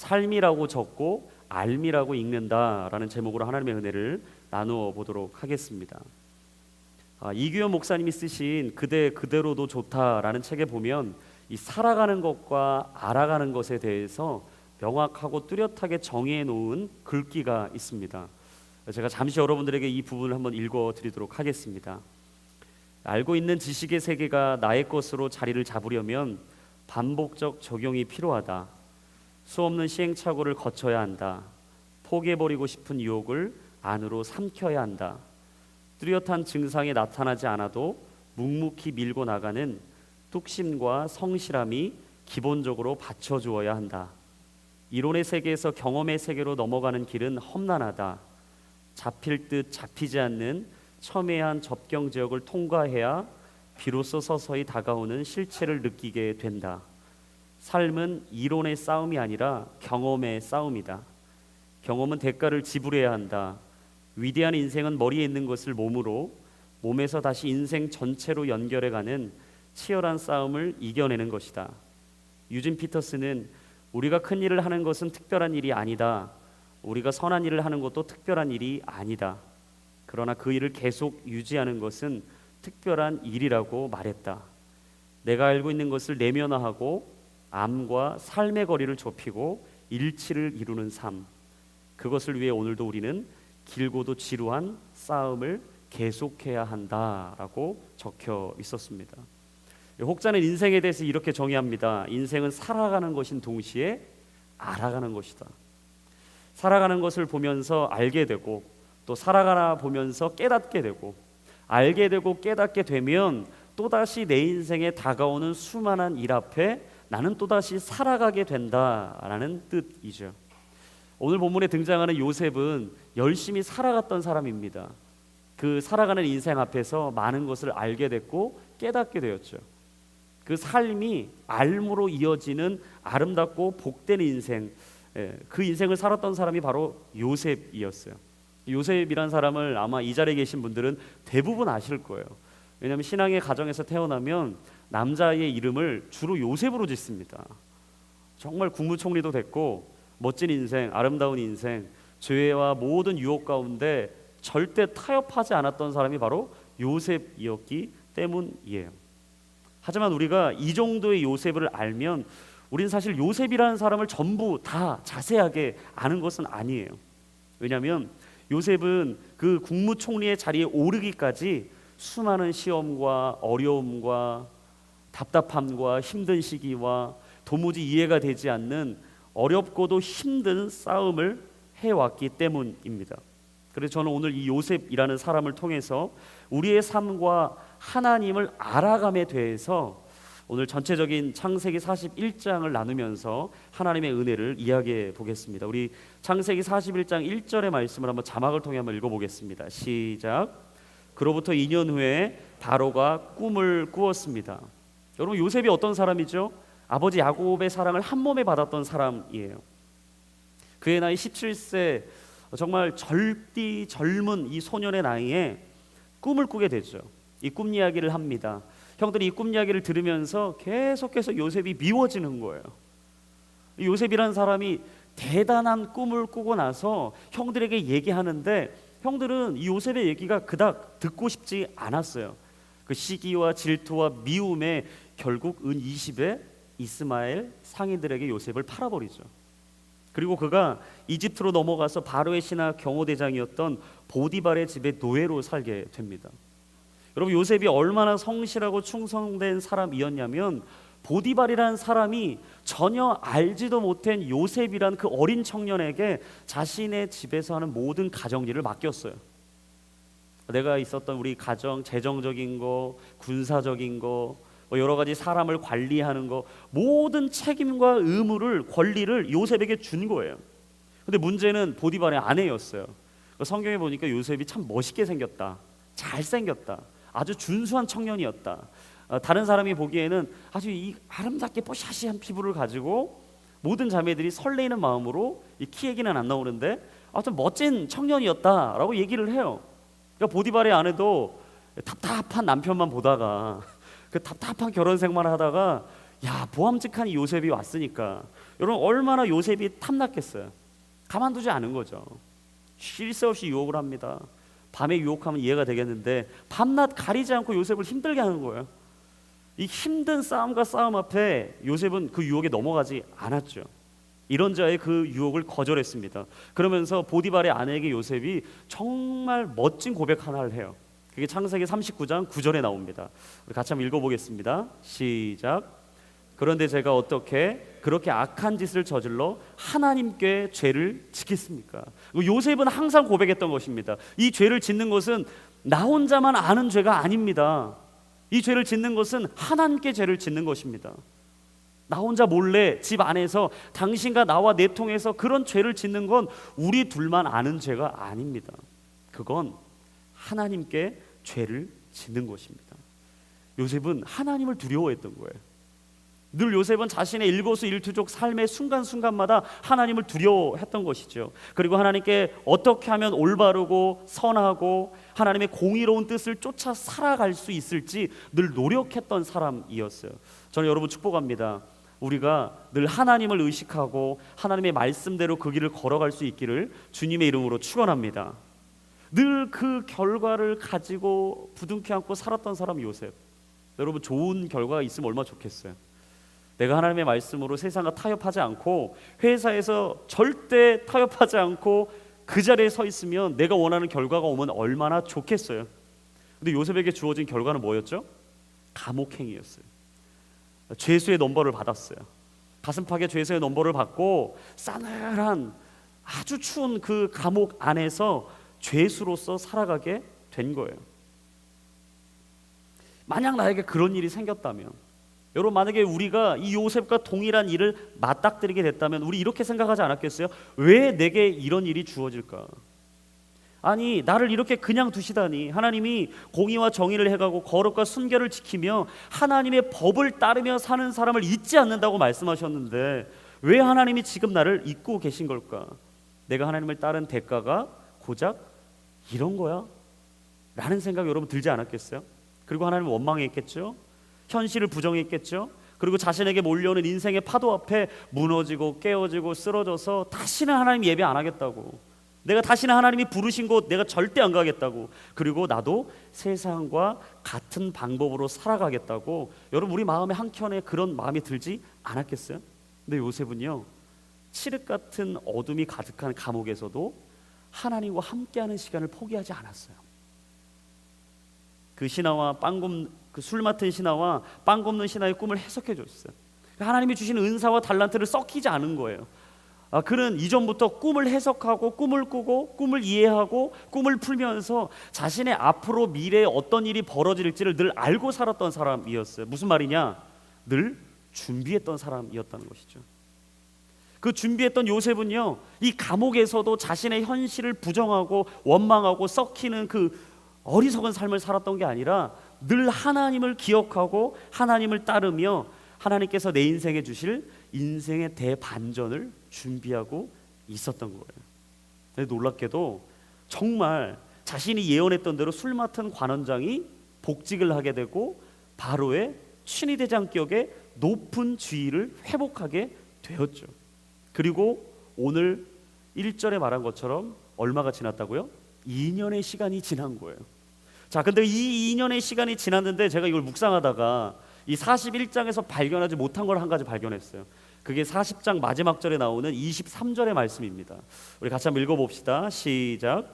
삶이라고 적고 알미라고 읽는다라는 제목으로 하나님의 은혜를 나누어 보도록 하겠습니다. 이규현 목사님이 쓰신 그대 그대로도 좋다라는 책에 보면 이 살아가는 것과 알아가는 것에 대해서 명확하고 뚜렷하게 정의해 놓은 글귀가 있습니다. 제가 잠시 여러분들에게 이 부분을 한번 읽어 드리도록 하겠습니다. 알고 있는 지식의 세계가 나의 것으로 자리를 잡으려면 반복적 적용이 필요하다. 수없는 시행착오를 거쳐야 한다. 포기해버리고 싶은 유혹을 안으로 삼켜야 한다. 뚜렷한 증상이 나타나지 않아도 묵묵히 밀고 나가는 뚝심과 성실함이 기본적으로 받쳐주어야 한다. 이론의 세계에서 경험의 세계로 넘어가는 길은 험난하다. 잡힐 듯 잡히지 않는 첨예한 접경 지역을 통과해야 비로소 서서히 다가오는 실체를 느끼게 된다. 삶은 이론의 싸움이 아니라 경험의 싸움이다. 경험은 대가를 지불해야 한다. 위대한 인생은 머리에 있는 것을 몸으로, 몸에서 다시 인생 전체로 연결해가는 치열한 싸움을 이겨내는 것이다. 유진 피터스는 우리가 큰 일을 하는 것은 특별한 일이 아니다. 우리가 선한 일을 하는 것도 특별한 일이 아니다. 그러나 그 일을 계속 유지하는 것은 특별한 일이라고 말했다. 내가 알고 있는 것을 내면화하고 암과 삶의 거리를 좁히고 일치를 이루는 삶, 그것을 위해 오늘도 우리는 길고도 지루한 싸움을 계속해야 한다라고 적혀 있었습니다. 혹자는 인생에 대해서 이렇게 정의합니다. 인생은 살아가는 것인 동시에 알아가는 것이다. 살아가는 것을 보면서 알게 되고, 또 살아가나 보면서 깨닫게 되고, 알게 되고 깨닫게 되면 또다시 내 인생에 다가오는 수많은 일 앞에 나는 또다시 살아가게 된다라는 뜻이죠. 오늘 본문에 등장하는 요셉은 열심히 살아갔던 사람입니다. 그 살아가는 인생 앞에서 많은 것을 알게 됐고 깨닫게 되었죠. 그 삶이 알므로 이어지는 아름답고 복된 인생, 그 인생을 살았던 사람이 바로 요셉이었어요. 요셉이란 사람을 아마 이 자리에 계신 분들은 대부분 아실 거예요. 왜냐하면 신앙의 가정에서 태어나면 남자의 이름을 주로 요셉으로 짓습니다. 정말 국무총리도 됐고 멋진 인생, 아름다운 인생, 죄와 모든 유혹 가운데 절대 타협하지 않았던 사람이 바로 요셉이었기 때문이에요. 하지만 우리가 이 정도의 요셉을 알면 우리는 사실 요셉이라는 사람을 전부 다 자세하게 아는 것은 아니에요. 왜냐하면 요셉은 그 국무총리의 자리에 오르기까지 수많은 시험과 어려움과 답답함과 힘든 시기와 도무지 이해가 되지 않는 어렵고도 힘든 싸움을 해왔기 때문입니다. 그래서 저는 오늘 이 요셉이라는 사람을 통해서 우리의 삶과 하나님을 알아감에 대해서 오늘 전체적인 창세기 41장을 나누면서 하나님의 은혜를 이야기해 보겠습니다. 우리 창세기 41장 1절의 말씀을 한번 자막을 통해 한번 읽어보겠습니다. 시작. 그로부터 2년 후에 바로가 꿈을 꾸었습니다. 여러분, 요셉이 어떤 사람이죠? 아버지 야곱의 사랑을 한 몸에 받았던 사람이에요. 그의 나이 17세, 정말 젊디 젊은 이 소년의 나이에 꿈을 꾸게 되죠. 이 꿈 이야기를 합니다. 형들이 이 꿈 이야기를 들으면서 계속해서 요셉이 미워지는 거예요. 요셉이라는 사람이 대단한 꿈을 꾸고 나서 형들에게 얘기하는데 형들은 이 요셉의 얘기가 그닥 듣고 싶지 않았어요. 그 시기와 질투와 미움에 결국 은 20에 이스마엘 상인들에게 요셉을 팔아버리죠. 그리고 그가 이집트로 넘어가서 바로의 신하 경호대장이었던 보디발의 집에 노예로 살게 됩니다. 여러분, 요셉이 얼마나 성실하고 충성된 사람이었냐면 보디발이라는 사람이 전혀 알지도 못한 요셉이란 그 어린 청년에게 자신의 집에서 하는 모든 가정일을 맡겼어요. 내가 있었던 우리 가정, 재정적인 거, 군사적인 거, 여러 가지 사람을 관리하는 거, 모든 책임과 의무를, 권리를 요셉에게 준 거예요. 근데 문제는 보디발의 아내였어요. 성경에 보니까 요셉이 참 멋있게 생겼다, 잘생겼다, 아주 준수한 청년이었다. 다른 사람이 보기에는 아주 이 아름답게 뽀샤시한 피부를 가지고 모든 자매들이 설레이는 마음으로, 이 키 얘기는 안 나오는데 아주 멋진 청년이었다라고 얘기를 해요. 그러니까 보디발의 아내도 답답한 남편만 보다가 그 답답한 결혼 생활을 하다가 야, 보암직한 이 요셉이 왔으니까 여러분 얼마나 요셉이 탐났겠어요. 가만두지 않은 거죠. 쉴 새 없이 유혹을 합니다. 밤에 유혹하면 이해가 되겠는데 밤낮 가리지 않고 요셉을 힘들게 하는 거예요. 이 힘든 싸움과 싸움 앞에 요셉은 그 유혹에 넘어가지 않았죠. 이런 자의 그 유혹을 거절했습니다. 그러면서 보디발의 아내에게 요셉이 정말 멋진 고백 하나를 해요. 그게 창세기 39장 9절에 나옵니다. 우리 같이 한번 읽어보겠습니다. 시작. 그런데 제가 어떻게 그렇게 악한 짓을 저질러 하나님께 죄를 지켰습니까? 요셉은 항상 고백했던 것입니다. 이 죄를 짓는 것은 나 혼자만 아는 죄가 아닙니다. 이 죄를 짓는 것은 하나님께 죄를 짓는 것입니다. 나 혼자 몰래 집 안에서 당신과 나와 내통해서 그런 죄를 짓는 건 우리 둘만 아는 죄가 아닙니다. 그건 하나님께 죄를 짓는 것입니다. 요셉은 하나님을 두려워했던 거예요. 늘 요셉은 자신의 일거수일투족 삶의 순간순간마다 하나님을 두려워했던 것이죠. 그리고 하나님께 어떻게 하면 올바르고 선하고 하나님의 공의로운 뜻을 쫓아 살아갈 수 있을지 늘 노력했던 사람이었어요. 저는 여러분 축복합니다. 우리가 늘 하나님을 의식하고 하나님의 말씀대로 그 길을 걸어갈 수 있기를 주님의 이름으로 축원합니다. 늘 그 결과를 가지고 부둥켜 안고 살았던 사람 요셉. 여러분 좋은 결과가 있으면 얼마나 좋겠어요. 내가 하나님의 말씀으로 세상과 타협하지 않고 회사에서 절대 타협하지 않고 그 자리에 서 있으면 내가 원하는 결과가 오면 얼마나 좋겠어요. 근데 요셉에게 주어진 결과는 뭐였죠? 감옥행이었어요. 죄수의 넘버를 받았어요. 가슴팍에 죄수의 넘버를 받고 싸늘한 아주 추운 그 감옥 안에서 죄수로서 살아가게 된 거예요. 만약 나에게 그런 일이 생겼다면, 여러분 만약에 우리가 이 요셉과 동일한 일을 맞닥뜨리게 됐다면 우리 이렇게 생각하지 않았겠어요? 왜 내게 이런 일이 주어질까? 아니 나를 이렇게 그냥 두시다니. 하나님이 공의와 정의를 해가고 거룩과 순결을 지키며 하나님의 법을 따르며 사는 사람을 잊지 않는다고 말씀하셨는데 왜 하나님이 지금 나를 잊고 계신 걸까? 내가 하나님을 따른 대가가 고작 이런 거야? 라는 생각 여러분 들지 않았겠어요? 그리고 하나님을 원망했겠죠? 현실을 부정했겠죠. 그리고 자신에게 몰려오는 인생의 파도 앞에 무너지고 깨어지고 쓰러져서 다시는 하나님 예배 안 하겠다고, 내가 다시는 하나님이 부르신 곳 내가 절대 안 가겠다고, 그리고 나도 세상과 같은 방법으로 살아가겠다고. 여러분 우리 마음에 한켠에 그런 마음이 들지 않았겠어요? 근데 요셉은요, 칠흑 같은 어둠이 가득한 감옥에서도 하나님과 함께하는 시간을 포기하지 않았어요. 그 신하와 그 술 맡은 신하와 빵 굽는 신하의 꿈을 해석해 줬어요. 하나님이 주신 은사와 달란트를 썩히지 않은 거예요. 그는 이전부터 꿈을 해석하고 꿈을 꾸고 꿈을 이해하고 꿈을 풀면서 자신의 앞으로 미래에 어떤 일이 벌어질지를 늘 알고 살았던 사람이었어요. 무슨 말이냐? 늘 준비했던 사람이었다는 것이죠. 그 준비했던 요셉은요, 이 감옥에서도 자신의 현실을 부정하고 원망하고 썩히는 그 어리석은 삶을 살았던 게 아니라 늘 하나님을 기억하고 하나님을 따르며 하나님께서 내 인생에 주실 인생의 대반전을 준비하고 있었던 거예요. 근데 놀랍게도 정말 자신이 예언했던 대로 술 맡은 관원장이 복직을 하게 되고 바로의 친위대장격의 높은 지위를 회복하게 되었죠. 그리고 오늘 1절에 말한 것처럼 얼마가 지났다고요? 2년의 시간이 지난 거예요. 자, 근데 이 2년의 시간이 지났는데 제가 이걸 묵상하다가 이 41장에서 발견하지 못한 걸 한 가지 발견했어요. 그게 40장 마지막 절에 나오는 23절의 말씀입니다. 우리 같이 한번 읽어봅시다. 시작.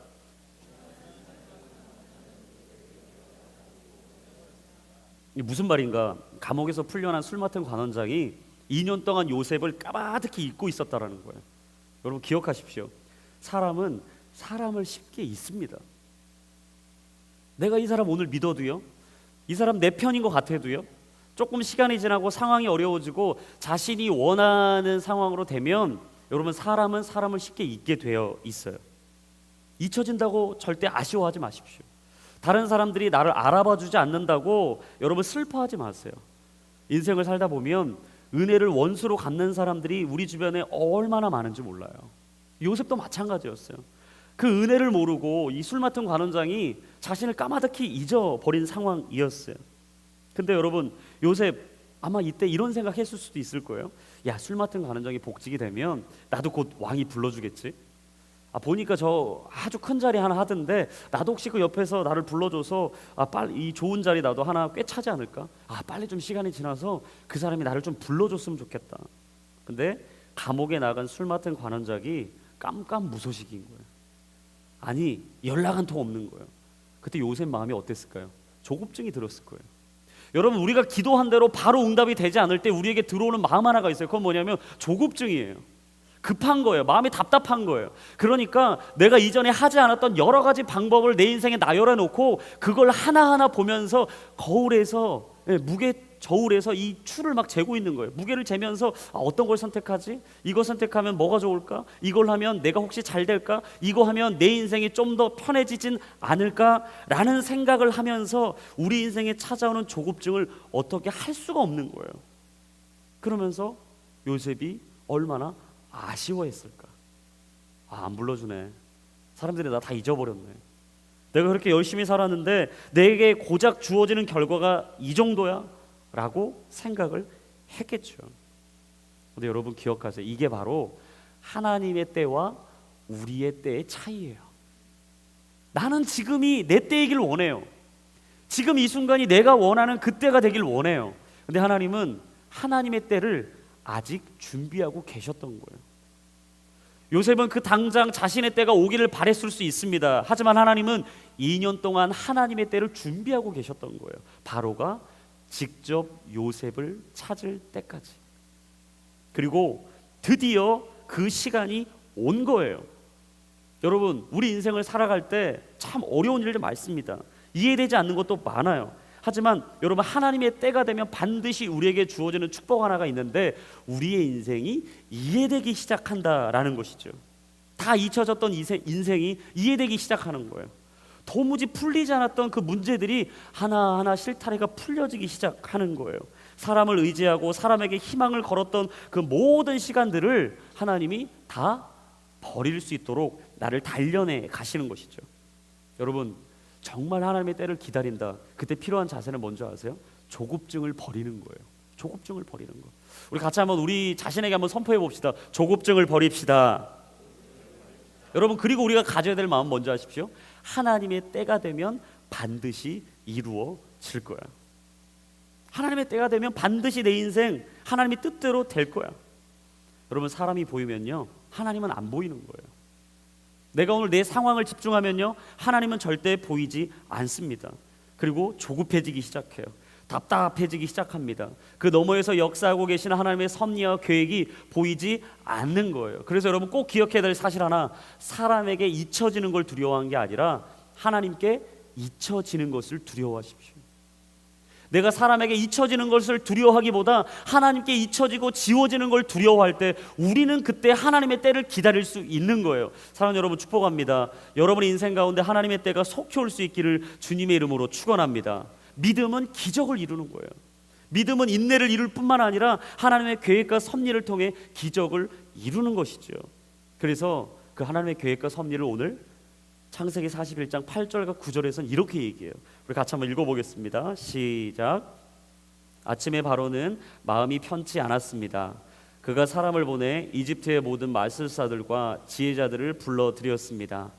이게 무슨 말인가? 감옥에서 풀려난 술 맡은 관원장이 2년 동안 요셉을 까마득히 잊고 있었다라는 거예요. 여러분 기억하십시오. 사람은 사람을 쉽게 잊습니다. 내가 이 사람 오늘 믿어도요, 이 사람 내 편인 것 같아도요, 조금 시간이 지나고 상황이 어려워지고 자신이 원하는 상황으로 되면 여러분 사람은 사람을 쉽게 잊게 되어 있어요. 잊혀진다고 절대 아쉬워하지 마십시오. 다른 사람들이 나를 알아봐 주지 않는다고 여러분 슬퍼하지 마세요. 인생을 살다 보면 은혜를 원수로 갚는 사람들이 우리 주변에 얼마나 많은지 몰라요. 요셉도 마찬가지였어요. 그 은혜를 모르고 이 술 맡은 관원장이 자신을 까마득히 잊어버린 상황이었어요. 근데 여러분 요셉 아마 이때 이런 생각했을 수도 있을 거예요. 야, 술 맡은 관원장이 복직이 되면 나도 곧 왕이 불러주겠지. 보니까 저 아주 큰 자리 하나 하던데 나도 혹시 그 옆에서 나를 불러줘서 빨리 이 좋은 자리 나도 하나 꿰차지 않을까? 빨리 좀 시간이 지나서 그 사람이 나를 좀 불러줬으면 좋겠다. 근데 감옥에 나간 술 맡은 관원장이 깜깜무소식인 거예요. 아니, 연락 한 통 없는 거예요. 그때 요셉 마음이 어땠을까요? 조급증이 들었을 거예요. 여러분, 우리가 기도한 대로 바로 응답이 되지 않을 때 우리에게 들어오는 마음 하나가 있어요. 그건 뭐냐면 조급증이에요. 급한 거예요. 마음이 답답한 거예요. 그러니까 내가 이전에 하지 않았던 여러 가지 방법을 내 인생에 나열해 놓고 그걸 하나하나 보면서 거울에서 무게 저울에서 이 추를 막 재고 있는 거예요. 무게를 재면서 어떤 걸 선택하지? 이거 선택하면 뭐가 좋을까? 이걸 하면 내가 혹시 잘 될까? 이거 하면 내 인생이 좀 더 편해지진 않을까? 라는 생각을 하면서 우리 인생에 찾아오는 조급증을 어떻게 할 수가 없는 거예요. 그러면서 요셉이 얼마나 아쉬워했을까? 안 불러주네. 사람들이 나 다 잊어버렸네. 내가 그렇게 열심히 살았는데 내게 고작 주어지는 결과가 이 정도야? 라고 생각을 했겠죠. 근데 여러분 기억하세요. 이게 바로 하나님의 때와 우리의 때의 차이예요. 나는 지금이 내 때이길 원해요. 지금 이 순간이 내가 원하는 그때가 되길 원해요. 근데 하나님은 하나님의 때를 아직 준비하고 계셨던 거예요. 요셉은 그 당장 자신의 때가 오기를 바랬을 수 있습니다. 하지만 하나님은 2년 동안 하나님의 때를 준비하고 계셨던 거예요. 바로가 직접 요셉을 찾을 때까지. 그리고 드디어 그 시간이 온 거예요. 여러분, 우리 인생을 살아갈 때 참 어려운 일들 많습니다. 이해되지 않는 것도 많아요. 하지만 여러분, 하나님의 때가 되면 반드시 우리에게 주어지는 축복 하나가 있는데 우리의 인생이 이해되기 시작한다라는 것이죠. 다 잊혀졌던 인생이 이해되기 시작하는 거예요. 도무지 풀리지 않았던 그 문제들이 하나하나 실타래가 풀려지기 시작하는 거예요. 사람을 의지하고 사람에게 희망을 걸었던 그 모든 시간들을 하나님이 다 버릴 수 있도록 나를 단련해 가시는 것이죠. 여러분, 정말 하나님의 때를 기다린다. 그때 필요한 자세는 뭔지 아세요? 조급증을 버리는 거예요. 조급증을 버리는 거. 우리 같이 한번 우리 자신에게 한번 선포해 봅시다. 조급증을 버립시다. 여러분, 그리고 우리가 가져야 될 마음 뭔지 아십시오? 하나님의 때가 되면 반드시 이루어질 거야. 하나님의 때가 되면 반드시 내 인생 하나님의 뜻대로 될 거야. 여러분, 사람이 보이면요, 하나님은 안 보이는 거예요. 내가 오늘 내 상황을 집중하면요, 하나님은 절대 보이지 않습니다. 그리고 조급해지기 시작해요. 답답해지기 시작합니다. 그 너머에서 역사하고 계시는 하나님의 섭리와 계획이 보이지 않는 거예요. 그래서 여러분 꼭 기억해야 될 사실 하나, 사람에게 잊혀지는 걸 두려워한 게 아니라 하나님께 잊혀지는 것을 두려워하십시오. 내가 사람에게 잊혀지는 것을 두려워하기보다 하나님께 잊혀지고 지워지는 걸 두려워할 때 우리는 그때 하나님의 때를 기다릴 수 있는 거예요. 사랑하는 여러분, 축복합니다. 여러분의 인생 가운데 하나님의 때가 속히 올 수 있기를 주님의 이름으로 축원합니다. 믿음은 기적을 이루는 거예요. 믿음은 인내를 이룰 뿐만 아니라 하나님의 계획과 섭리를 통해 기적을 이루는 것이죠. 그래서 그 하나님의 계획과 섭리를 오늘 창세기 41장 8절과 9절에서는 이렇게 얘기해요. 우리 같이 한번 읽어보겠습니다. 시작. 아침에 바로는 마음이 편치 않았습니다. 그가 사람을 보내 이집트의 모든 마술사들과 지혜자들을 불러들였습니다.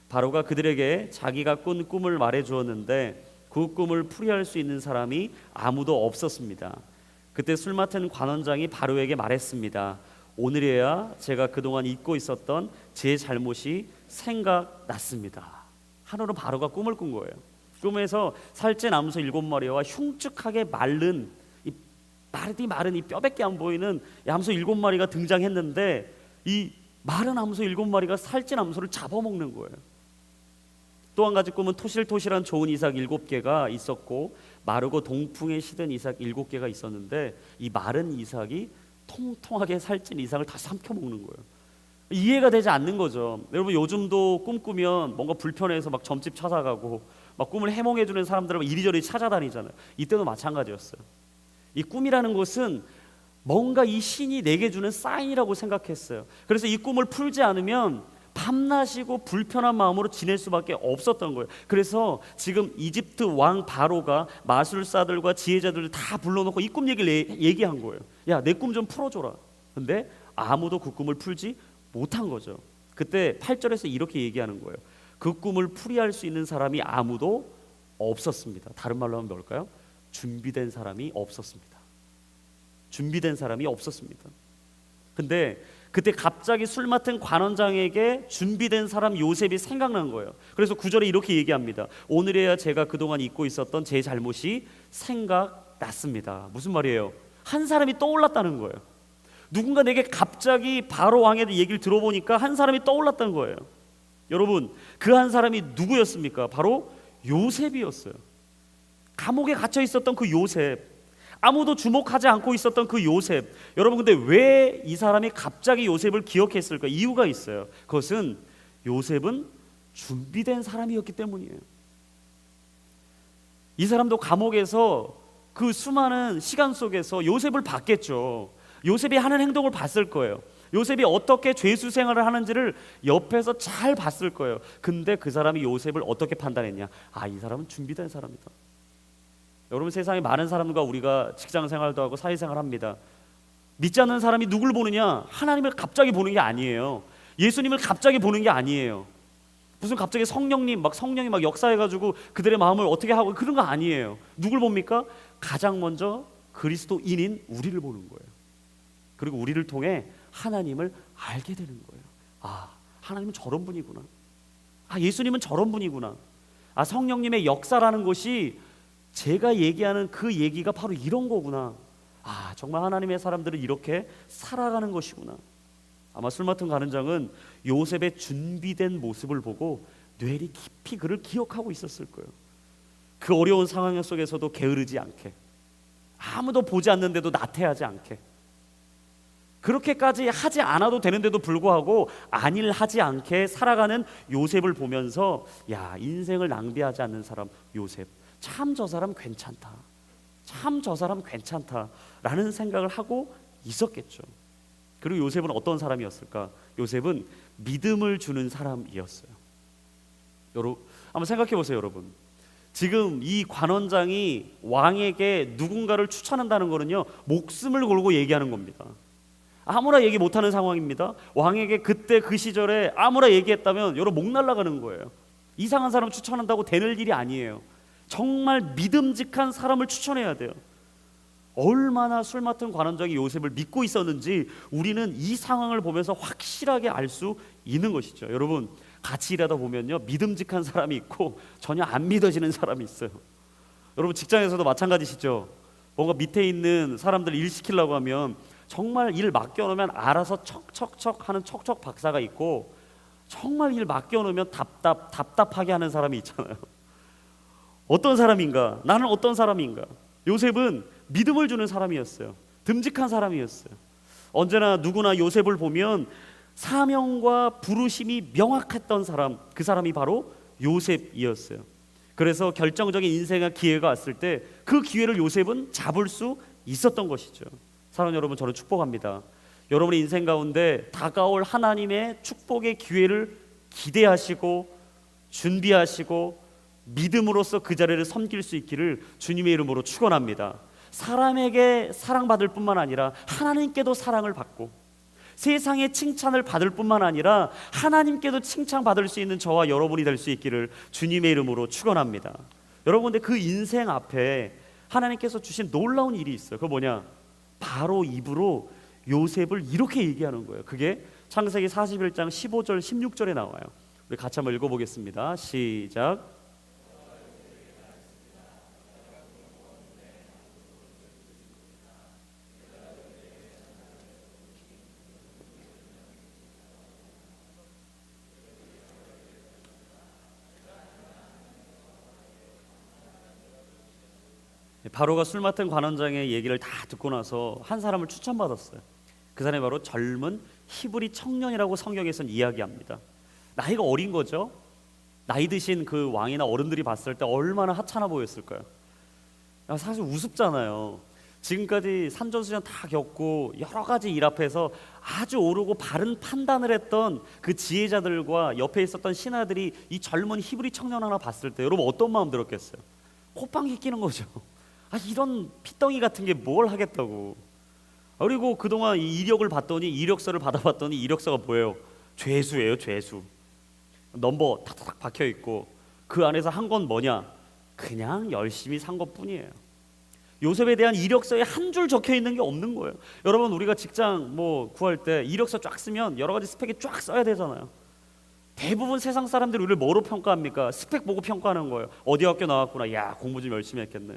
바로가 그들에게 자기가 꾼 꿈을 말해주었는데 그 꿈을 풀이할 수 있는 사람이 아무도 없었습니다. 그때 술 맡은 관원장이 바로에게 말했습니다. 오늘이야 제가 그동안 잊고 있었던 제 잘못이 생각났습니다. 하루는 바로가 꿈을 꾼 거예요. 꿈에서 살찐 암소 7마리와 흉측하게 마른 이 뼈밖에 안 보이는 암소 7마리가 등장했는데 이 마른 암소 7마리가 살찐 암소를 잡아먹는 거예요. 또 한 가지 꿈은 토실토실한 좋은 이삭 7개가 있었고 마르고 동풍에 시든 이삭 7개가 있었는데 이 마른 이삭이 통통하게 살찐 이삭을 다 삼켜먹는 거예요. 이해가 되지 않는 거죠. 여러분, 요즘도 꿈 꾸면 뭔가 불편해서 막 점집 찾아가고 막 꿈을 해몽해주는 사람들을 이리저리 찾아다니잖아요. 이때도 마찬가지였어요. 이 꿈이라는 것은 뭔가 이 신이 내게 주는 사인이라고 생각했어요. 그래서 이 꿈을 풀지 않으면 밤낮이고 불편한 마음으로 지낼 수밖에 없었던 거예요. 그래서 지금 이집트 왕 바로가 마술사들과 지혜자들을 다 불러놓고 이 꿈 얘기를 얘기한 거예요. 야, 내 꿈 좀 풀어줘라. 근데 아무도 그 꿈을 풀지 못한 거죠. 그때 8절에서 이렇게 얘기하는 거예요. 그 꿈을 풀이할 수 있는 사람이 아무도 없었습니다. 다른 말로 하면 뭘까요? 준비된 사람이 없었습니다. 준비된 사람이 없었습니다. 근데 그때 갑자기 술 맡은 관원장에게 준비된 사람 요셉이 생각난 거예요. 그래서 9절에 이렇게 얘기합니다. 오늘에야 제가 그동안 잊고 있었던 제 잘못이 생각났습니다. 무슨 말이에요? 한 사람이 떠올랐다는 거예요. 누군가 내게 갑자기 바로 왕의 얘기를 들어보니까 한 사람이 떠올랐다는 거예요. 여러분, 그 한 사람이 누구였습니까? 바로 요셉이었어요. 감옥에 갇혀 있었던 그 요셉, 아무도 주목하지 않고 있었던 그 요셉. 여러분, 근데 왜 이 사람이 갑자기 요셉을 기억했을까? 이유가 있어요. 그것은 요셉은 준비된 사람이었기 때문이에요. 이 사람도 감옥에서 그 수많은 시간 속에서 요셉을 봤겠죠. 요셉이 하는 행동을 봤을 거예요. 요셉이 어떻게 죄수 생활을 하는지를 옆에서 잘 봤을 거예요. 근데 그 사람이 요셉을 어떻게 판단했냐? 아, 이 사람은 준비된 사람이다. 여러분, 세상에 많은 사람과 우리가 직장 생활도 하고 사회생활 합니다. 믿지 않는 사람이 누굴 보느냐? 하나님을 갑자기 보는 게 아니에요. 예수님을 갑자기 보는 게 아니에요. 무슨 갑자기 성령이 막 역사해가지고 그들의 마음을 어떻게 하고 그런 거 아니에요. 누굴 봅니까? 가장 먼저 그리스도인인 우리를 보는 거예요. 그리고 우리를 통해 하나님을 알게 되는 거예요. 아, 하나님은 저런 분이구나. 아, 예수님은 저런 분이구나. 아, 성령님의 역사라는 것이 제가 얘기하는 그 얘기가 바로 이런 거구나. 아, 정말 하나님의 사람들은 이렇게 살아가는 것이구나. 아마 술 맡은 관원장은 요셉의 준비된 모습을 보고 뇌리 깊이 그를 기억하고 있었을 거예요. 그 어려운 상황 속에서도 게으르지 않게, 아무도 보지 않는데도 나태하지 않게, 그렇게까지 하지 않아도 되는데도 불구하고 안일하지 않게 살아가는 요셉을 보면서, 야, 인생을 낭비하지 않는 사람 요셉, 참 저 사람 괜찮다, 참 저 사람 괜찮다라는 생각을 하고 있었겠죠. 그리고 요셉은 어떤 사람이었을까? 요셉은 믿음을 주는 사람이었어요. 여러분, 한번 생각해 보세요. 여러분, 지금 이 관원장이 왕에게 누군가를 추천한다는 거는요, 목숨을 걸고 얘기하는 겁니다. 아무나 얘기 못하는 상황입니다. 왕에게 그때 그 시절에 아무나 얘기했다면 여러분 목 날아가는 거예요. 이상한 사람 추천한다고 되는 일이 아니에요. 정말 믿음직한 사람을 추천해야 돼요. 얼마나 술 맡은 관원장이 요셉을 믿고 있었는지 우리는 이 상황을 보면서 확실하게 알 수 있는 것이죠. 여러분, 같이 일하다 보면요, 믿음직한 사람이 있고 전혀 안 믿어지는 사람이 있어요. 여러분, 직장에서도 마찬가지시죠. 뭔가 밑에 있는 사람들 일 시키려고 하면 정말 일 맡겨놓으면 알아서 척척척 하는 척척 박사가 있고, 정말 일 맡겨놓으면 답답하게 하는 사람이 있잖아요. 어떤 사람인가? 나는 어떤 사람인가? 요셉은 믿음을 주는 사람이었어요. 듬직한 사람이었어요. 언제나 누구나 요셉을 보면 사명과 부르심이 명확했던 사람, 그 사람이 바로 요셉이었어요. 그래서 결정적인 인생의 기회가 왔을 때 그 기회를 요셉은 잡을 수 있었던 것이죠. 사랑하는 여러분, 저는 축복합니다. 여러분의 인생 가운데 다가올 하나님의 축복의 기회를 기대하시고 준비하시고 믿음으로써 그 자리를 섬길 수 있기를 주님의 이름으로 축원합니다. 사람에게 사랑받을 뿐만 아니라 하나님께도 사랑을 받고 세상의 칭찬을 받을 뿐만 아니라 하나님께도 칭찬받을 수 있는 저와 여러분이 될 수 있기를 주님의 이름으로 축원합니다. 여러분, 근데 그 인생 앞에 하나님께서 주신 놀라운 일이 있어요. 그거 뭐냐? 바로 입으로 요셉을 이렇게 얘기하는 거예요. 그게 창세기 41장 15절 16절에 나와요. 우리 같이 한번 읽어보겠습니다. 시작. 바로가 술 맡은 관원장의 얘기를 다 듣고 나서 한 사람을 추천받았어요. 그 사람이 바로 젊은 히브리 청년이라고 성경에서는 이야기합니다. 나이가 어린 거죠. 나이 드신 그 왕이나 어른들이 봤을 때 얼마나 하찮아 보였을까요? 사실 우습잖아요. 지금까지 산전수전 다 겪고 여러 가지 일 앞에서 아주 옳고 바른 판단을 했던 그 지혜자들과 옆에 있었던 신하들이 이 젊은 히브리 청년 하나 봤을 때 여러분 어떤 마음 들었겠어요? 호빵이 끼는 거죠. 이런 피덩이 같은 게 뭘 하겠다고. 그리고 그동안 이 이력을 봤더니, 이력서를 받아봤더니 이력서가 뭐예요? 죄수예요, 죄수. 넘버 탁탁 박혀 있고 그 안에서 한 건 뭐냐? 그냥 열심히 산 것뿐이에요. 요셉에 대한 이력서에 한 줄 적혀 있는 게 없는 거예요. 여러분, 우리가 직장 구할 때 이력서 쫙 쓰면 여러 가지 스펙이 쫙 써야 되잖아요. 대부분 세상 사람들이 우리를 뭐로 평가합니까? 스펙 보고 평가하는 거예요. 어디 학교 나왔구나. 야, 공부 좀 열심히 했겠네.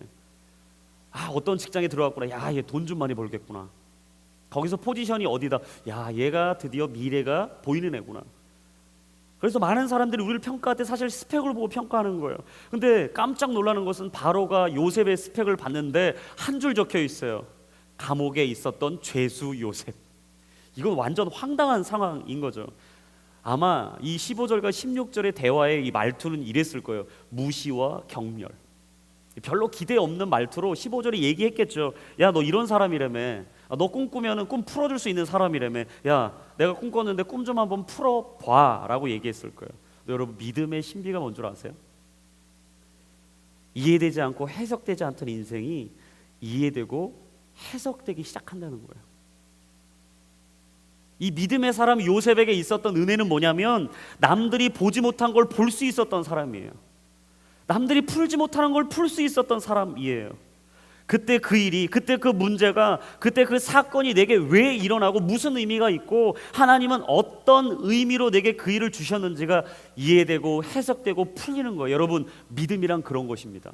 어떤 직장에 들어갔구나. 야, 얘 돈 좀 많이 벌겠구나. 거기서 포지션이 어디다. 야, 얘가 드디어 미래가 보이는 애구나. 그래서 많은 사람들이 우리를 평가할 때 사실 스펙을 보고 평가하는 거예요. 근데 깜짝 놀라는 것은 바로가 요셉의 스펙을 봤는데 한 줄 적혀 있어요. 감옥에 있었던 죄수 요셉. 이건 완전 황당한 상황인 거죠. 아마 이 15절과 16절의 대화의 이 말투는 이랬을 거예요. 무시와 경멸. 별로 기대 없는 말투로 15절에 얘기했겠죠. 야, 너 이런 사람이라며. 너 꿈꾸면 꿈 풀어줄 수 있는 사람이라며. 야, 내가 꿈꿨는데 꿈 좀 한번 풀어봐 라고 얘기했을 거예요. 여러분, 믿음의 신비가 뭔 줄 아세요? 이해되지 않고 해석되지 않던 인생이 이해되고 해석되기 시작한다는 거예요. 이 믿음의 사람 요셉에게 있었던 은혜는 뭐냐면 남들이 보지 못한 걸 볼 수 있었던 사람이에요. 남들이 풀지 못하는 걸 풀 수 있었던 사람이에요. 그때 그 일이, 그때 그 문제가, 그때 그 사건이 내게 왜 일어나고 무슨 의미가 있고 하나님은 어떤 의미로 내게 그 일을 주셨는지가 이해되고 해석되고 풀리는 거예요. 여러분, 믿음이란 그런 것입니다.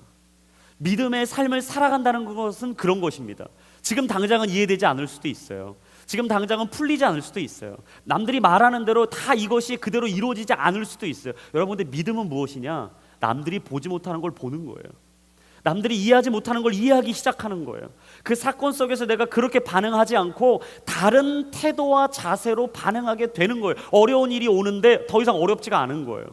믿음의 삶을 살아간다는 것은 그런 것입니다. 지금 당장은 이해되지 않을 수도 있어요. 지금 당장은 풀리지 않을 수도 있어요. 남들이 말하는 대로 다 이것이 그대로 이루어지지 않을 수도 있어요. 여러분, 근데 믿음은 무엇이냐? 남들이 보지 못하는 걸 보는 거예요. 남들이 이해하지 못하는 걸 이해하기 시작하는 거예요. 그 사건 속에서 내가 그렇게 반응하지 않고 다른 태도와 자세로 반응하게 되는 거예요. 어려운 일이 오는데 더 이상 어렵지가 않은 거예요.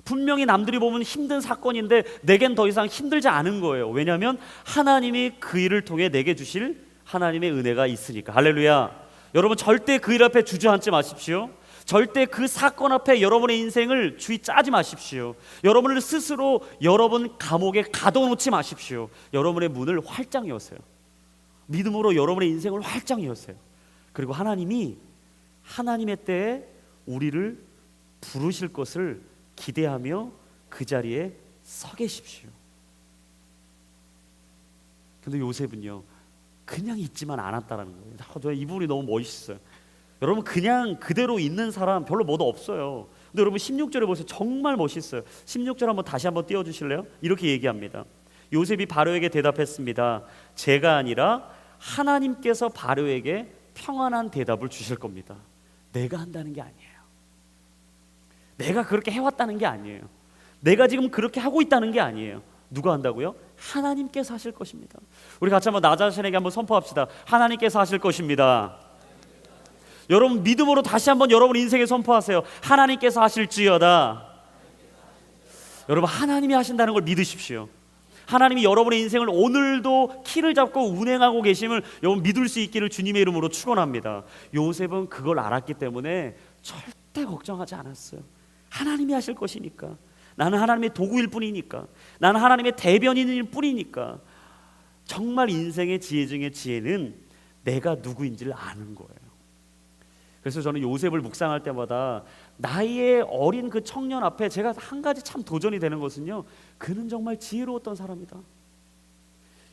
분명히 남들이 보면 힘든 사건인데 내겐 더 이상 힘들지 않은 거예요. 왜냐하면 하나님이 그 일을 통해 내게 주실 하나님의 은혜가 있으니까. 할렐루야. 여러분, 절대 그 일 앞에 주저앉지 마십시오. 절대 그 사건 앞에 여러분의 인생을 주의 짜지 마십시오. 여러분을 스스로 여러분 감옥에 가둬놓지 마십시오. 여러분의 문을 활짝 여세요. 믿음으로 여러분의 인생을 활짝 여세요. 그리고 하나님이 하나님의 때에 우리를 부르실 것을 기대하며 그 자리에 서 계십시오. 근데 요셉은요, 그냥 있지만 않았다라는 거예요. 저 이 부분이 너무 멋있어요. 여러분, 그냥 그대로 있는 사람 별로 뭐도 없어요. 근데 여러분 16절에 보세요. 정말 멋있어요. 16절 다시 한번 띄워주실래요? 이렇게 얘기합니다. 요셉이 바로에게 대답했습니다. 제가 아니라 하나님께서 바로에게 평안한 대답을 주실 겁니다. 내가 한다는 게 아니에요. 내가 그렇게 해왔다는 게 아니에요. 내가 지금 그렇게 하고 있다는 게 아니에요. 누가 한다고요? 하나님께서 하실 것입니다. 우리 같이 한번 나 자신에게 한번 선포합시다. 하나님께서 하실 것입니다. 여러분, 믿음으로 다시 한번 여러분 인생에 선포하세요. 하나님께서 하실지어다. 여러분, 하나님이 하신다는 걸 믿으십시오. 하나님이 여러분의 인생을 오늘도 키를 잡고 운행하고 계심을 여러분 믿을 수 있기를 주님의 이름으로 축원합니다. 요셉은 그걸 알았기 때문에 절대 걱정하지 않았어요. 하나님이 하실 것이니까. 나는 하나님의 도구일 뿐이니까. 나는 하나님의 대변인일 뿐이니까. 정말 인생의 지혜 중에 지혜는 내가 누구인지를 아는 거예요. 그래서 저는 요셉을 묵상할 때마다 나이의 어린 그 청년 앞에 제가 한 가지 참 도전이 되는 것은요, 그는 정말 지혜로웠던 사람이다.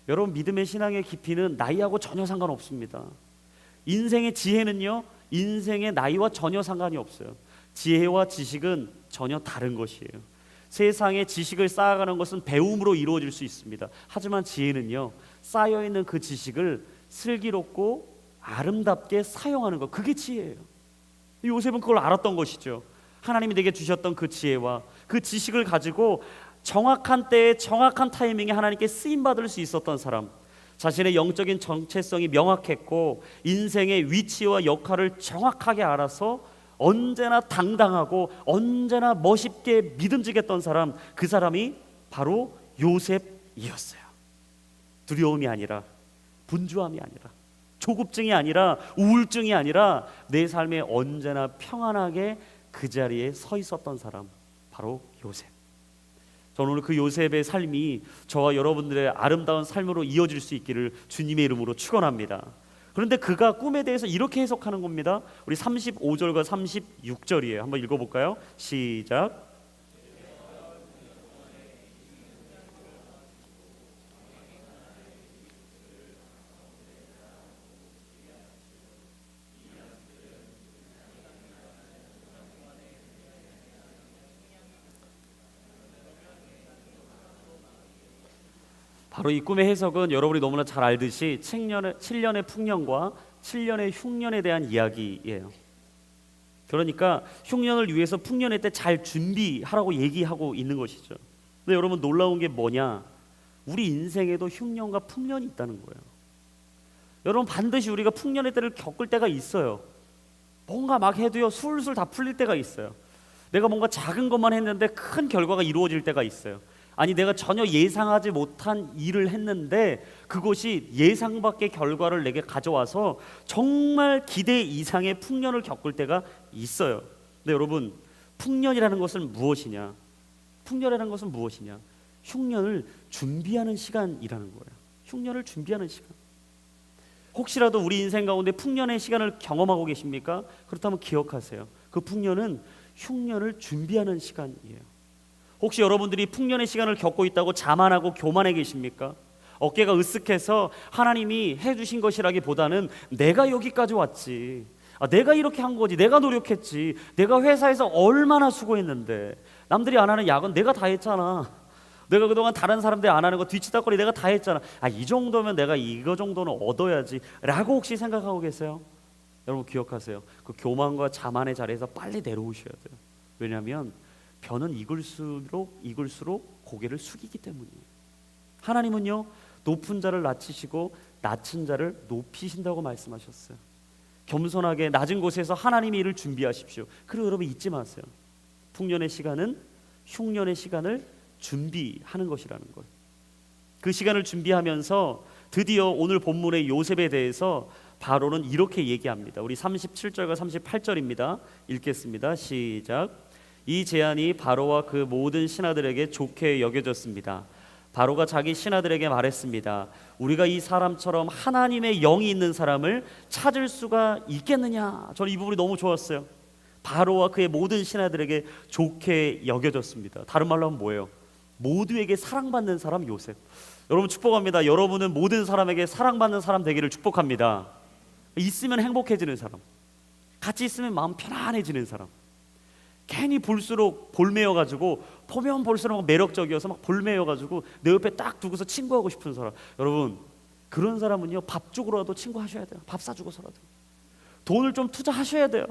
여러분, 믿음의 신앙의 깊이는 나이하고 전혀 상관없습니다. 인생의 지혜는요, 인생의 나이와 전혀 상관이 없어요. 지혜와 지식은 전혀 다른 것이에요. 세상에 지식을 쌓아가는 것은 배움으로 이루어질 수 있습니다. 하지만 지혜는요, 쌓여있는 그 지식을 슬기롭고 아름답게 사용하는 것, 그게 지혜예요. 요셉은 그걸 알았던 것이죠. 하나님이 내게 주셨던 그 지혜와 그 지식을 가지고 정확한 때에 정확한 타이밍에 하나님께 쓰임받을 수 있었던 사람, 자신의 영적인 정체성이 명확했고 인생의 위치와 역할을 정확하게 알아서 언제나 당당하고 언제나 멋있게 믿음직했던 사람, 그 사람이 바로 요셉이었어요. 두려움이 아니라 분주함이 아니라, 조급증이 아니라, 우울증이 아니라 내 삶에 언제나 평안하게 그 자리에 서 있었던 사람, 바로 요셉. 저는 오늘 그 요셉의 삶이 저와 여러분들의 아름다운 삶으로 이어질 수 있기를 주님의 이름으로 축원합니다. 그런데 그가 꿈에 대해서 이렇게 해석하는 겁니다. 우리 35절과 36절이에요. 한번 읽어볼까요? 시작. 바로 이 꿈의 해석은 여러분이 너무나 잘 알듯이 7년의 풍년과 7년의 흉년에 대한 이야기예요. 그러니까 흉년을 위해서 풍년의 때 잘 준비하라고 얘기하고 있는 것이죠. 근데 여러분 놀라운 게 뭐냐? 우리 인생에도 흉년과 풍년이 있다는 거예요. 여러분 반드시 우리가 풍년의 때를 겪을 때가 있어요. 뭔가 막 해도요 술술 다 풀릴 때가 있어요. 내가 뭔가 작은 것만 했는데 큰 결과가 이루어질 때가 있어요. 아니 내가 전혀 예상하지 못한 일을 했는데 그것이 예상 밖의 결과를 내게 가져와서 정말 기대 이상의 풍년을 겪을 때가 있어요. 근데 여러분 풍년이라는 것은 무엇이냐? 풍년이라는 것은 무엇이냐? 흉년을 준비하는 시간이라는 거예요. 흉년을 준비하는 시간. 혹시라도 우리 인생 가운데 풍년의 시간을 경험하고 계십니까? 그렇다면 기억하세요. 그 풍년은 흉년을 준비하는 시간이에요. 혹시 여러분들이 풍년의 시간을 겪고 있다고 자만하고 교만해 계십니까? 어깨가 으쓱해서 하나님이 해주신 것이라기보다는 내가 여기까지 왔지, 내가 이렇게 한 거지, 내가 노력했지, 내가 회사에서 얼마나 수고했는데 남들이 안 하는 야근 내가 다 했잖아, 내가 그동안 다른 사람들이 안 하는 거 뒤치다거리 내가 다 했잖아, 이 정도면 내가 이거 정도는 얻어야지 라고 혹시 생각하고 계세요? 여러분 기억하세요. 그 교만과 자만의 자리에서 빨리 내려오셔야 돼요. 왜냐하면 벼는 익을수록 고개를 숙이기 때문이에요. 하나님은요 높은 자를 낮추시고 낮은 자를 높이신다고 말씀하셨어요. 겸손하게 낮은 곳에서 하나님의 일을 준비하십시오. 그리고 여러분 잊지 마세요. 풍년의 시간은 흉년의 시간을 준비하는 것이라는 거예요. 그 시간을 준비하면서 드디어 오늘 본문의 요셉에 대해서 바로는 이렇게 얘기합니다. 우리 37절과 38절입니다. 읽겠습니다. 시작. 이 제안이 바로와 그 모든 신하들에게 좋게 여겨졌습니다. 바로가 자기 신하들에게 말했습니다. 우리가 이 사람처럼 하나님의 영이 있는 사람을 찾을 수가 있겠느냐? 저는 이 부분이 너무 좋았어요. 바로와 그의 모든 신하들에게 좋게 여겨졌습니다. 다른 말로 하면 뭐예요? 모두에게 사랑받는 사람 요셉. 여러분 축복합니다. 여러분은 모든 사람에게 사랑받는 사람 되기를 축복합니다. 있으면 행복해지는 사람, 같이 있으면 마음 편안해지는 사람, 괜히 볼수록 볼매여가지고 보면 볼수록 막 매력적이어서 막 볼매여가지고 내 옆에 딱 두고서 친구하고 싶은 사람. 여러분 그런 사람은요 밥 주고라도 친구하셔야 돼요. 밥 사주고서라도 돈을 좀 투자하셔야 돼요.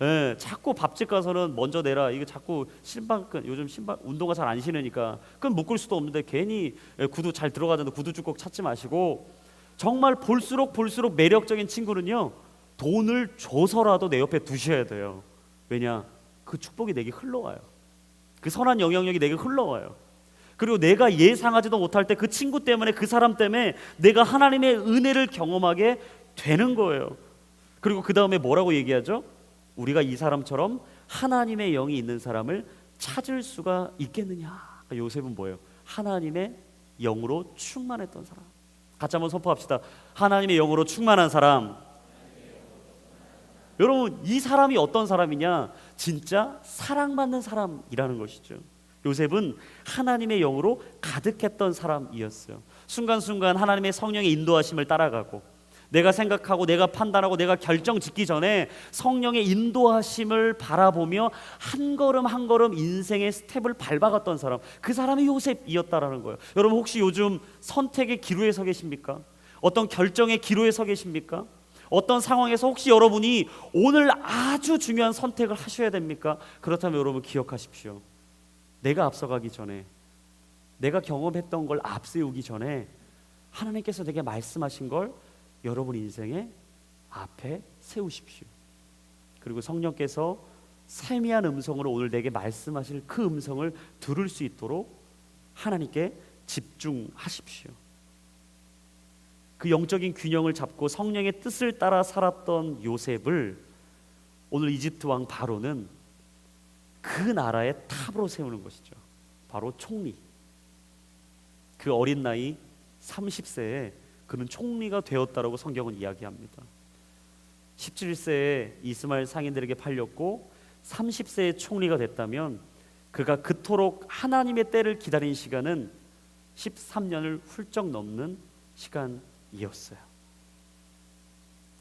예, 자꾸 밥집 가서는 먼저 내라, 이게 자꾸 신발끈, 요즘 신발 운동화 잘 안 신으니까 끈 묶을 수도 없는데 괜히 구두 잘 들어가는데 구두 쭉 꼭 찾지 마시고, 정말 볼수록 매력적인 친구는요 돈을 줘서라도 내 옆에 두셔야 돼요. 왜냐? 그 축복이 내게 흘러와요. 그 선한 영향력이 내게 흘러와요. 그리고 내가 예상하지도 못할 때 그 친구 때문에, 그 사람 때문에 내가 하나님의 은혜를 경험하게 되는 거예요. 그리고 그 다음에 뭐라고 얘기하죠? 우리가 이 사람처럼 하나님의 영이 있는 사람을 찾을 수가 있겠느냐? 요셉은 뭐예요? 하나님의 영으로 충만했던 사람. 같이 한번 선포합시다. 하나님의 영으로 충만한 사람. 여러분 이 사람이 어떤 사람이냐? 진짜 사랑받는 사람이라는 것이죠. 요셉은 하나님의 영으로 가득했던 사람이었어요. 순간순간 하나님의 성령의 인도하심을 따라가고, 내가 생각하고 내가 판단하고 내가 결정 짓기 전에 성령의 인도하심을 바라보며 한 걸음 한 걸음 인생의 스텝을 밟아갔던 사람, 그 사람이 요셉이었다라는 거예요. 여러분 혹시 요즘 선택의 기로에 서 계십니까? 어떤 결정의 기로에 서 계십니까? 어떤 상황에서 혹시 여러분이 오늘 아주 중요한 선택을 하셔야 됩니까? 그렇다면 여러분 기억하십시오. 내가 앞서가기 전에, 내가 경험했던 걸 앞세우기 전에 하나님께서 내게 말씀하신 걸 여러분 인생의 앞에 세우십시오. 그리고 성령께서 세미한 음성으로 오늘 내게 말씀하실 그 음성을 들을 수 있도록 하나님께 집중하십시오. 그 영적인 균형을 잡고 성령의 뜻을 따라 살았던 요셉을 오늘 이집트 왕 바로는 그 나라의 탑으로 세우는 것이죠. 바로 총리. 그 어린 나이 30세에 그는 총리가 되었다라고 성경은 이야기합니다. 17세에 이스마엘 상인들에게 팔렸고 30세에 총리가 됐다면 그가 그토록 하나님의 때를 기다린 시간은 13년을 훌쩍 넘는 시간이었어요.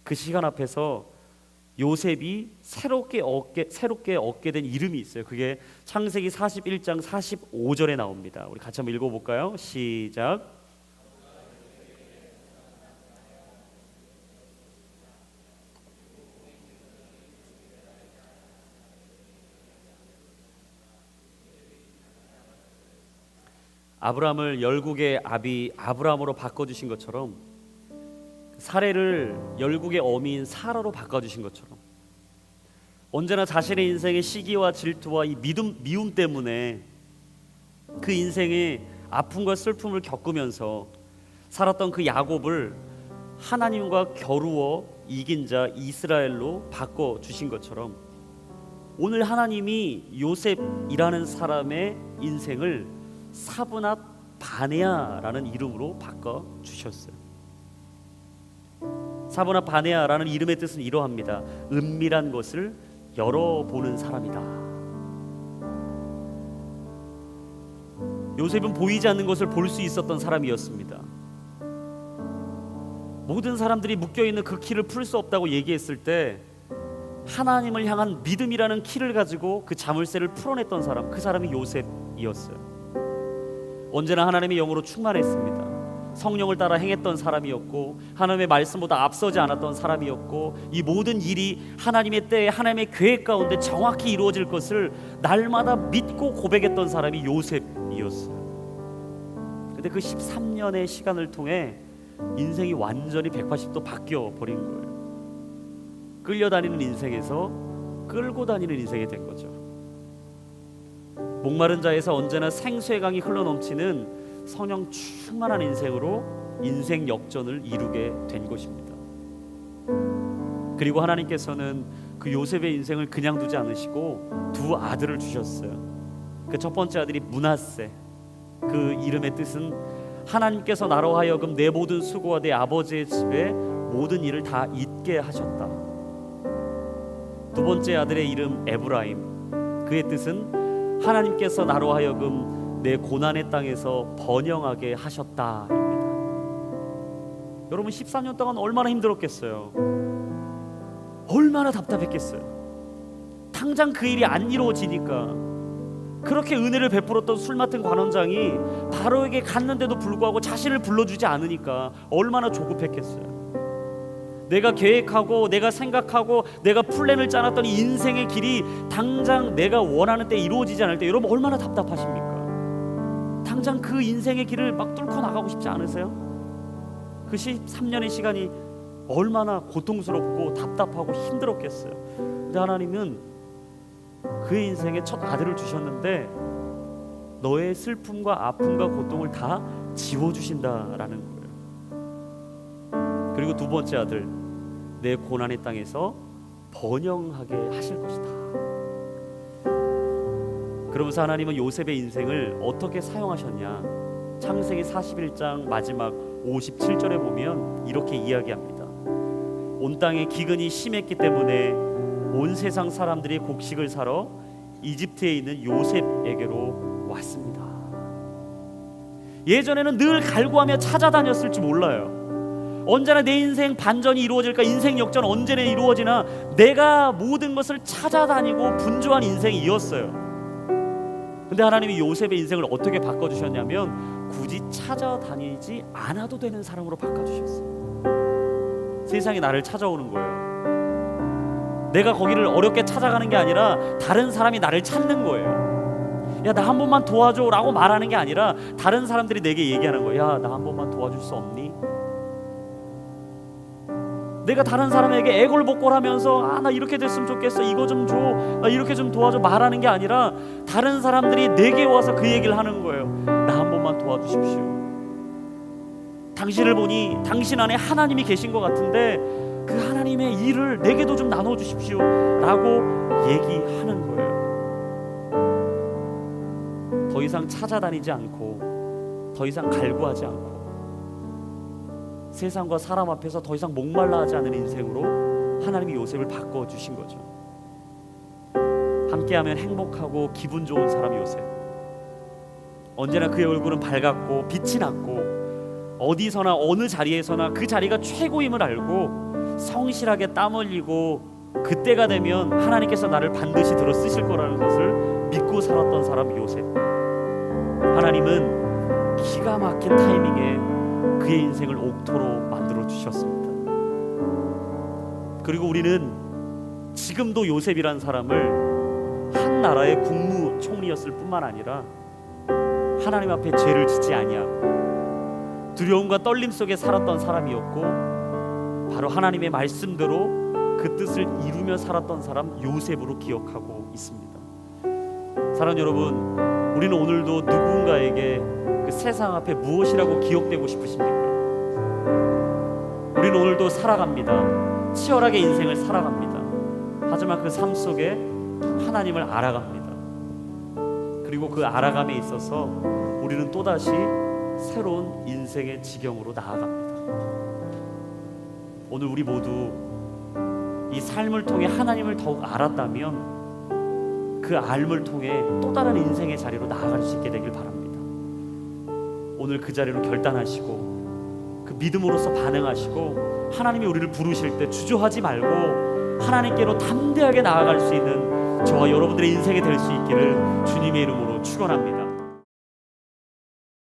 그 시간 앞에서 요셉이 새롭게 얻게 된 이름이 있어요. 그게 창세기 41장 45절에 나옵니다. 우리 같이 한번 읽어볼까요? 시작. 아브라함을 열국의 아비 아브라함으로 바꿔주신 것처럼 사례를 열국의 어미인 사라로 바꿔주신 것처럼 언제나 자신의 인생의 시기와 질투와 이 미움 때문에 그 인생의 아픔과 슬픔을 겪으면서 살았던 그 야곱을 하나님과 겨루어 이긴 자 이스라엘로 바꿔주신 것처럼 오늘 하나님이 요셉이라는 사람의 인생을 사브낫 바네아라는 이름으로 바꿔주셨어요. 사브낫 바네아라는 이름의 뜻은 이러합니다. 은밀한 것을 열어보는 사람이다. 요셉은 보이지 않는 것을 볼 수 있었던 사람이었습니다. 모든 사람들이 묶여있는 그 키를 풀 수 없다고 얘기했을 때 하나님을 향한 믿음이라는 키를 가지고 그 자물쇠를 풀어냈던 사람, 그 사람이 요셉이었어요. 언제나 하나님의 영으로 충만했습니다. 성령을 따라 행했던 사람이었고 하나님의 말씀보다 앞서지 않았던 사람이었고 이 모든 일이 하나님의 때에 하나님의 계획 가운데 정확히 이루어질 것을 날마다 믿고 고백했던 사람이 요셉이었어요. 그런데 그 13년의 시간을 통해 인생이 완전히 180도 바뀌어 버린 거예요. 끌려다니는 인생에서 끌고 다니는 인생이 된 거죠. 목마른 자에서 언제나 생수의 강이 흘러넘치는 성령 충만한 인생으로 인생 역전을 이루게 된 것입니다. 그리고 하나님께서는 그 요셉의 인생을 그냥 두지 않으시고 두 아들을 주셨어요. 그 첫 번째 아들이 므낫세. 그 이름의 뜻은 하나님께서 나로 하여금 내 모든 수고와 내 아버지의 집에 모든 일을 다 잊게 하셨다. 두 번째 아들의 이름 에브라임. 그의 뜻은 하나님께서 나로 하여금 내 고난의 땅에서 번영하게 하셨다입니다. 여러분 14년 동안 얼마나 힘들었겠어요. 얼마나 답답했겠어요. 당장 그 일이 안 이루어지니까 그렇게 은혜를 베풀었던 술 맡은 관원장이 바로에게 갔는데도 불구하고 자신을 불러주지 않으니까 얼마나 조급했겠어요. 내가 계획하고 내가 생각하고 내가 플랜을 짜놨던 이 인생의 길이 당장 내가 원하는 때 이루어지지 않을 때 여러분 얼마나 답답하십니까? 당장 그 인생의 길을 막 뚫고 나가고 싶지 않으세요? 그 13년의 시간이 얼마나 고통스럽고 답답하고 힘들었겠어요. 근데 하나님은 그의 인생에 첫 아들을 주셨는데 너의 슬픔과 아픔과 고통을 다 지워주신다라는 거예요. 그리고 두 번째 아들, 내 고난의 땅에서 번영하게 하실 것이다. 그러면서 하나님은 요셉의 인생을 어떻게 사용하셨냐? 창세기 41장 마지막 57절에 보면 이렇게 이야기합니다. 온 땅에 기근이 심했기 때문에 온 세상 사람들이 곡식을 사러 이집트에 있는 요셉에게로 왔습니다. 예전에는 늘 갈구하며 찾아다녔을지 몰라요. 언제나 내 인생 반전이 이루어질까? 인생 역전 언제나 이루어지나? 내가 모든 것을 찾아다니고 분주한 인생이었어요. 근데 하나님이 요셉의 인생을 어떻게 바꿔주셨냐면 굳이 찾아다니지 않아도 되는 사람으로 바꿔주셨어요. 세상이 나를 찾아오는 거예요. 내가 거기를 어렵게 찾아가는 게 아니라 다른 사람이 나를 찾는 거예요. 야, 나 한 번만 도와줘 라고 말하는 게 아니라 다른 사람들이 내게 얘기하는 거예요. 야, 나 한 번만 도와줄 수 없니? 내가 다른 사람에게 애걸복걸하면서 나 이렇게 됐으면 좋겠어, 이거 좀 줘, 나 이렇게 좀 도와줘 말하는 게 아니라 다른 사람들이 내게 와서 그 얘기를 하는 거예요. 나 한 번만 도와주십시오. 당신을 보니 당신 안에 하나님이 계신 것 같은데 그 하나님의 일을 내게도 좀 나눠주십시오 라고 얘기하는 거예요. 더 이상 찾아다니지 않고 더 이상 갈구하지 않고 세상과 사람 앞에서 더 이상 목말라 하지 않는 인생으로 하나님이 요셉을 바꿔주신 거죠. 함께하면 행복하고 기분 좋은 사람 요셉. 언제나 그의 얼굴은 밝았고 빛이 났고 어디서나 어느 자리에서나 그 자리가 최고임을 알고 성실하게 땀 흘리고 그때가 되면 하나님께서 나를 반드시 들어 쓰실 거라는 것을 믿고 살았던 사람 요셉. 하나님은 기가 막힌 타이밍에 그의 인생을 옥토로 만들어 주셨습니다. 그리고 우리는 지금도 요셉이란 사람을 한 나라의 국무총리였을 뿐만 아니라 하나님 앞에 죄를 짓지 아니하고 두려움과 떨림 속에 살았던 사람이었고 바로 하나님의 말씀대로 그 뜻을 이루며 살았던 사람 요셉으로 기억하고 있습니다. 사랑하는 여러분, 우리는 오늘도 누군가에게 그 세상 앞에 무엇이라고 기억되고 싶으십니까? 우리는 오늘도 살아갑니다. 치열하게 인생을 살아갑니다. 하지만 그 삶 속에 하나님을 알아갑니다. 그리고 그 알아감에 있어서 우리는 또다시 새로운 인생의 지경으로 나아갑니다. 오늘 우리 모두 이 삶을 통해 하나님을 더욱 알았다면 그 알을 통해 또 다른 인생의 자리로 나아갈 수 있게 되길 바랍니다. 오늘 그 자리로 결단하시고 그 믿음으로서 반응하시고 하나님이 우리를 부르실 때 주저하지 말고 하나님께로 담대하게 나아갈 수 있는 저와 여러분들의 인생이 될 수 있기를 주님의 이름으로 축원합니다.